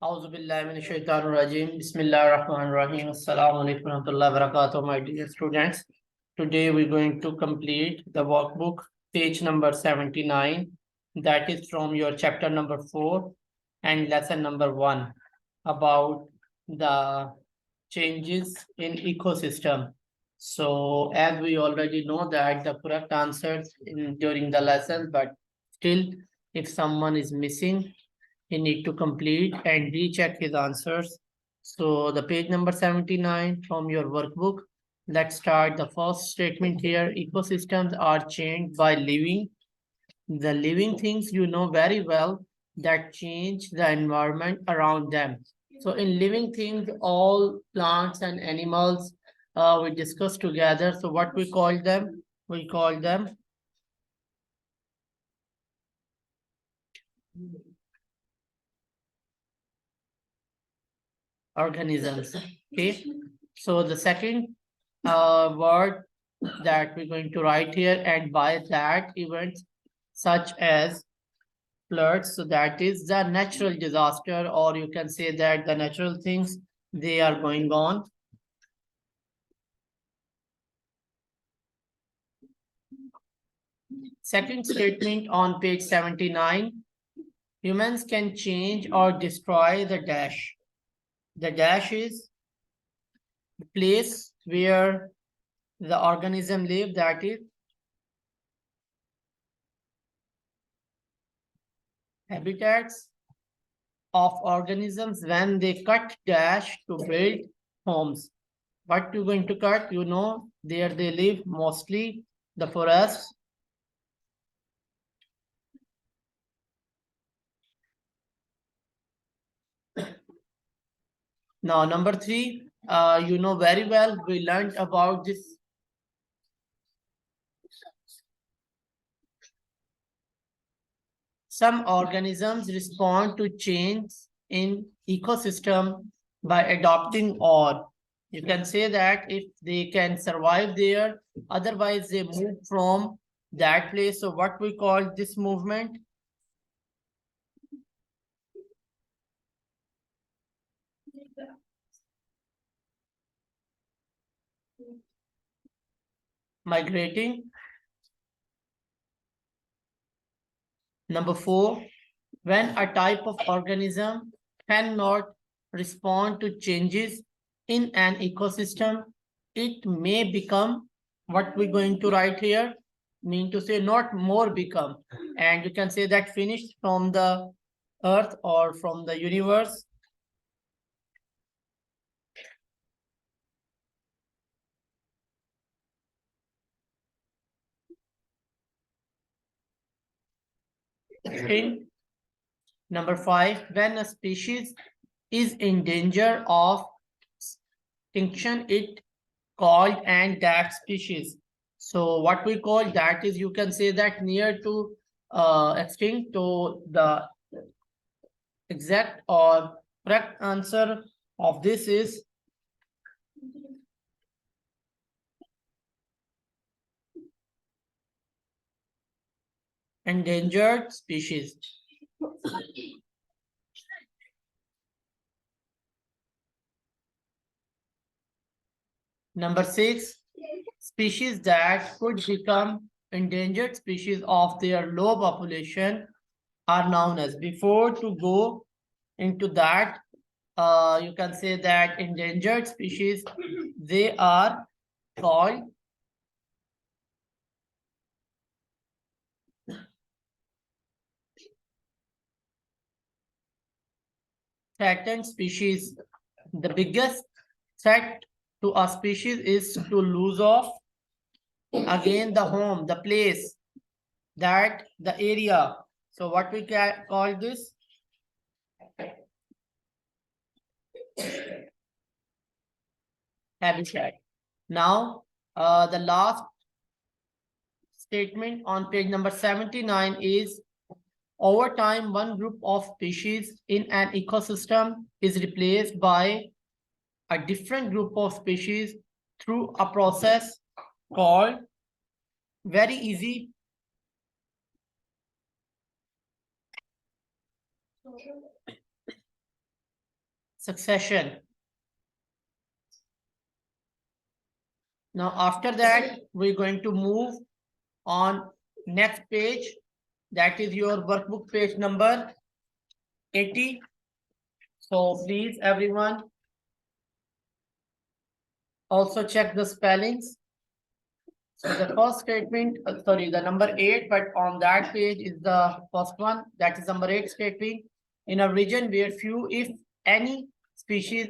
Auzubillahiminash-shaytanir-rajim. Bismillahir-rahmanir-rahim. Assalamu alaikum warahmatullahi wabarakatuh, my dear students. Today we're going to complete the workbook, page number 79. That is from your chapter number 4 and lesson number 1 about the changes in ecosystem. So as we already know that the correct answers during the lesson, but still if someone is missing, he need to complete and recheck his answers. So the page number 79 from your workbook. Let's start the first statement here. Ecosystems are changed by living. The living things you know very well that change the environment around them. So in living things, all plants and animals we discuss together. So what we call them? We call them organisms. Okay. So the second word that we're going to write here, and by that events such as floods, so that is the natural disaster, or you can say that the natural things they are going on. Second statement on page 79, humans can change or destroy the dash. The dash is the place where the organism live, that is habitats of organisms when they cut dash to build homes. What you're going to cut, you know, there they live mostly the forests. Now, number 3, you know very well, we learned about this. Some organisms respond to change in ecosystem by adopting, or you can say that if they can survive there, otherwise they move from that place. So what we call this movement? Migrating. Number 4, when a type of organism cannot respond to changes in an ecosystem, it may become, what we're going to write here, mean to say not more become. And you can say that finished from the earth or from the universe. In number 5, when a species is in danger of extinction, it called and that species. So what we call that is, you can say that near to extinct. To the exact or correct answer of this is endangered species. Number 6, species that could become endangered species of their low population are known as. Before to go into that, you can say that endangered species, they are called threatened species. The biggest threat to a species is to lose off again the home, the place, that the area. So what we can call this? Habitat. Now, the last statement on page number 79 is, over time, one group of species in an ecosystem is replaced by a different group of species through a process called, very easy, succession. Now, after that, we're going to move on next page. That is your workbook page number 80. So please, everyone, also check the spellings. So the first statement, sorry, the number 8, but on that page is the first one. That is number 8 statement. In a region where few, if any, species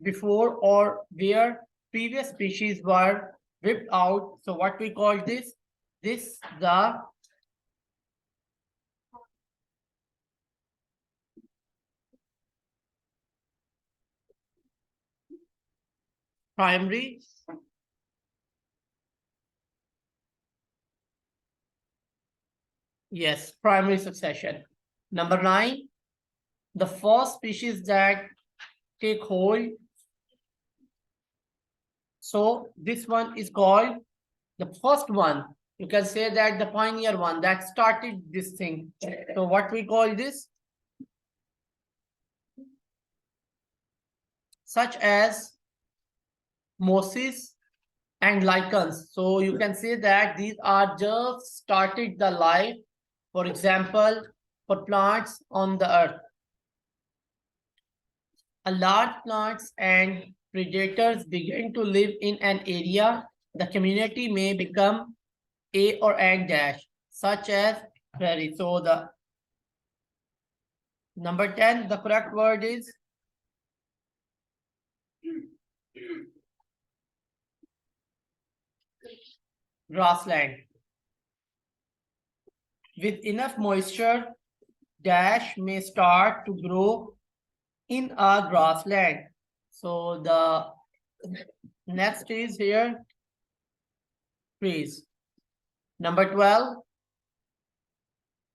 before or where previous species were wiped out. So what we call this? This the primary primary succession. Number 9, the first species that take hold. So this one is called the first one. You can say that the pioneer one that started this thing. So what we call this? Such as mosses and lichens. So you can say that these are just started the life, for example, for plants on the earth. A large plants and predators begin to live in an area, the community may become a or and dash, such as prairie. So the number 10, the correct word is grassland. With enough moisture, dash may start to grow in a grassland. So the next is here, trees. Number 12,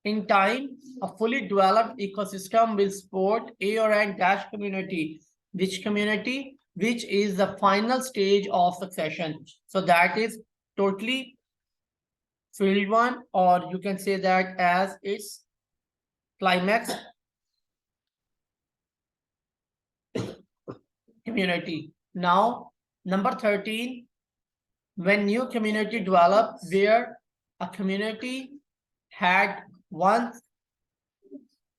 in time, a fully developed ecosystem will support A or N dash community. Which community? Which is the final stage of succession. So that is totally field one, or you can say that as its climax community. Now, number 13, when new community develop where a community had once,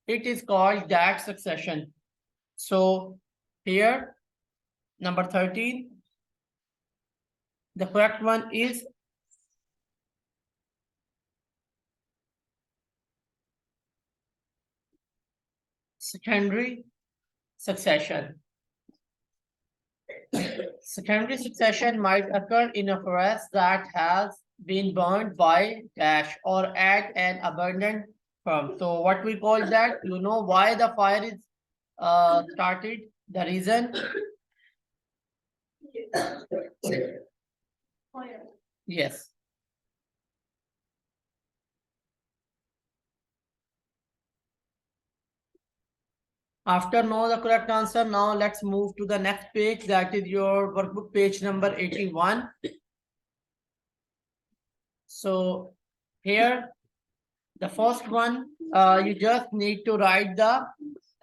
it is called that succession. So here, number 13, the correct one is secondary succession. Secondary succession might occur in a forest that has been burned by dash or at an abandoned farm. So what we call that, you know why the fire is started, the reason? Yes. After know the correct answer, now let's move to the next page. That is your workbook page number 81. So here, the first one, you just need to write the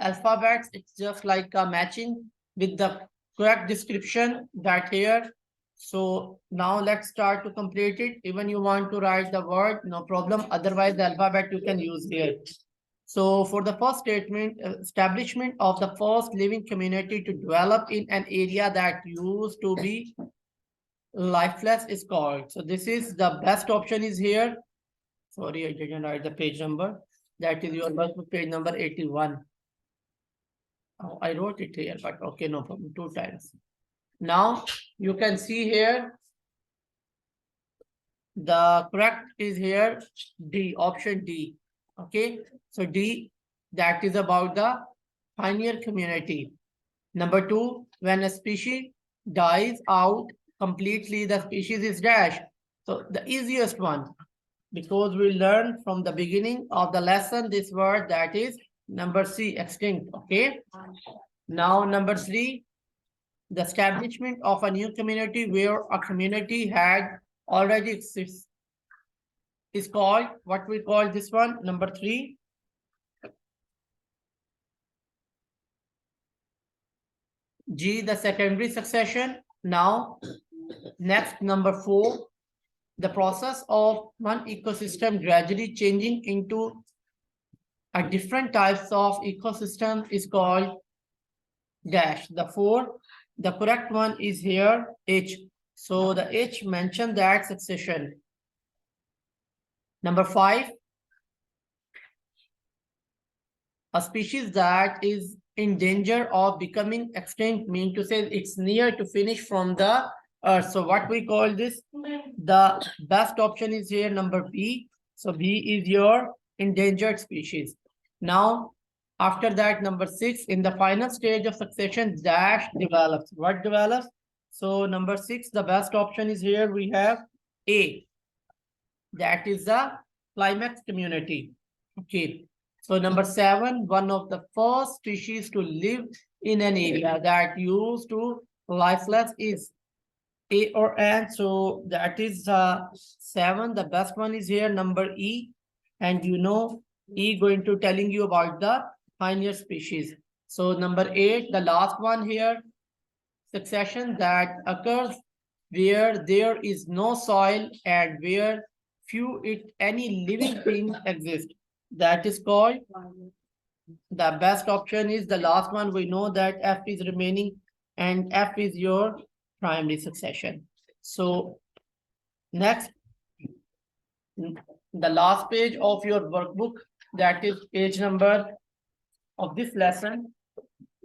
alphabets. It's just like a matching with the correct description that here. So now let's start to complete it. Even you want to write the word, no problem. Otherwise, the alphabet you can use here. So for the first statement, establishment of the first living community to develop in an area that used to be lifeless is called. So this is the best option is here. Sorry, I didn't write the page number. That is your workbook page number 81. Oh, I wrote it here, but okay, no problem, 2 times. Now you can see here, the correct is here, D, option D. Okay, so D, that is about the pioneer community. Number 2, when a species dies out completely, the species is dash. So the easiest one, because we learned from the beginning of the lesson this word, that is number C, extinct. Okay, now number 3, the establishment of a new community where a community had already exists is called, what we call this one, number 3, G, the secondary succession. Now, next, number 4, the process of one ecosystem gradually changing into a different types of ecosystem is called dash. The correct one is here, H. So the H mentioned that succession. Number 5, a species that is in danger of becoming extinct, mean to say it's near to finish from the earth. So what we call this? The best option is here, number B. So B is your endangered species. Now, after that, number 6, in the final stage of succession, dash develops. What develops? So number 6, the best option is here. We have A. That is the climax community. Okay. So number 7, one of the first species to live in an area that used to lifeless is A or N. So that is 7. The best one is here, number E. And you know, E going to telling you about the pioneer species. So number 8, the last one here, succession that occurs where there is no soil and where few if any living thing exist. That is called, the best option is the last one. We know that F is remaining and F is your primary succession. So next, the last page of your workbook, that is page number of this lesson.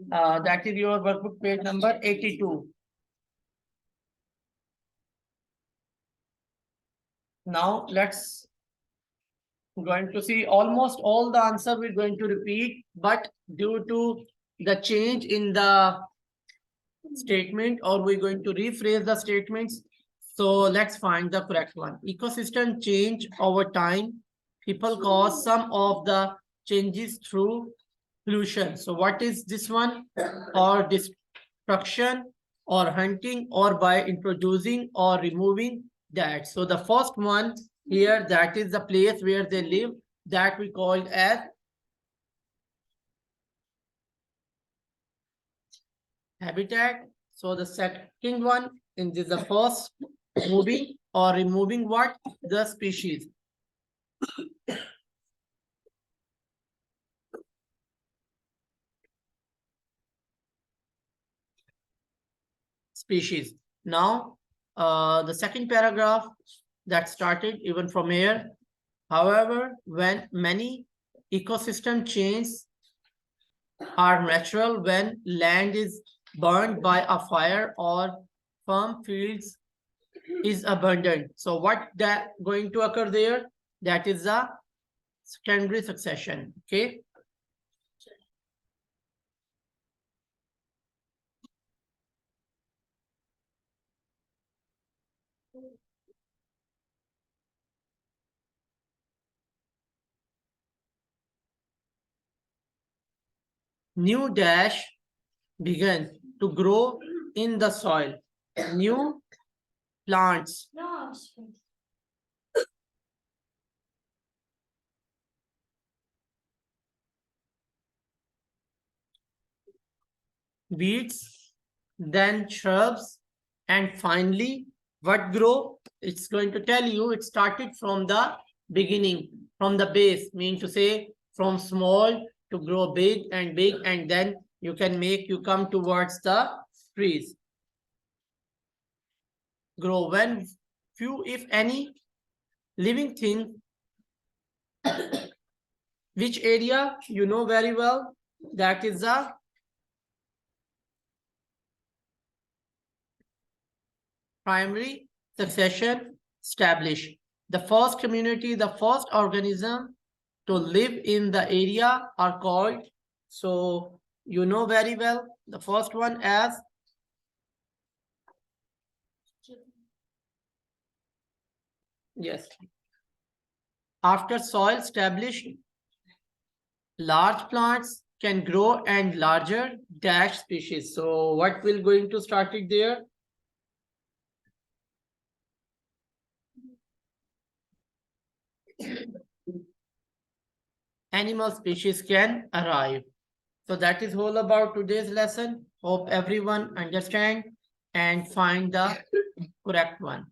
That is your workbook page number 82. Now let's going to see almost all the answer we're going to repeat, but due to the change in the statement, or we're going to rephrase the statements. So let's find the correct one. Ecosystem change over time. People cause some of the changes through pollution. So what is this one? Or destruction, or hunting, or by introducing or removing that. So the first one here, that is the place where they live, that we called as habitat. So the second one, in this the first, moving or removing what? The species. Species. Now, the second paragraph that started even from here. However, when many ecosystem changes are natural, when land is burned by a fire or farm fields is abundant. So what that going to occur there? That is the secondary succession. Okay. New dash began to grow in the soil. New plants. Weeds, then shrubs, and finally, what grow? It's going to tell you it started from the beginning, from the base, mean to say from small to grow big, and then you come towards the trees. Grow when few, if any, living thing. Which area you know very well? That is the primary succession established. The first community, the first organism to live in the area are called, so you know very well, the first one as yes. After soil established, large plants can grow and larger dash species. So what will going to start it there? Animal species can arrive. So that is all about today's lesson. Hope everyone understand and find the correct one.